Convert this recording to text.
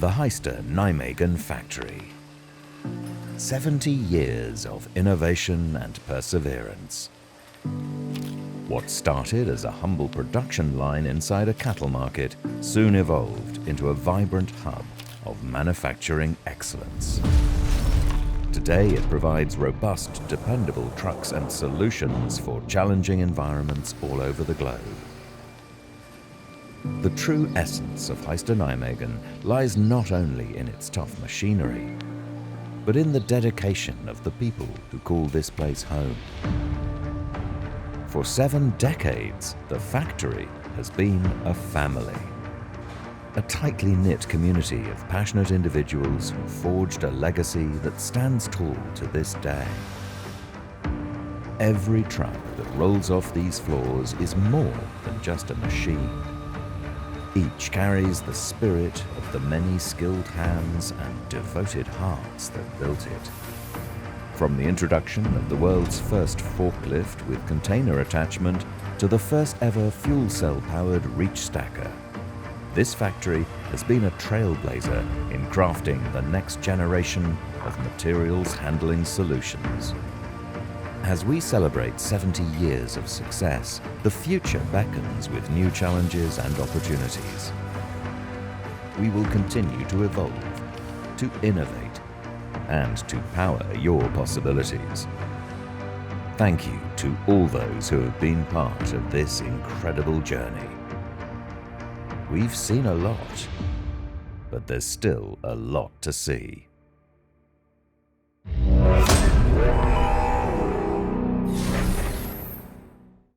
the Hyster Nijmegen factory. 70 years of innovation and perseverance. What started as a humble production line inside a cattle market soon evolved into a vibrant hub of manufacturing excellence. Today it provides robust, dependable trucks and solutions for challenging environments all over the globe. The true essence of Hyster Nijmegen lies not only in its tough machinery, but in the dedication of the people who call this place home. For 7 decades, the factory has been a family. A tightly knit community of passionate individuals who forged a legacy that stands tall to this day. Every truck that rolls off these floors is more than just a machine. Each carries the spirit of the many skilled hands and devoted hearts that built it. From the introduction of the world's first forklift with container attachment to the first ever fuel cell powered reach stacker, this factory has been a trailblazer in crafting the next generation of materials handling solutions. As we celebrate 70 years of success, the future beckons with new challenges and opportunities. We will continue to evolve, to innovate, and to power your possibilities. Thank you to all those who have been part of this incredible journey. We've seen a lot, but there's still a lot to see.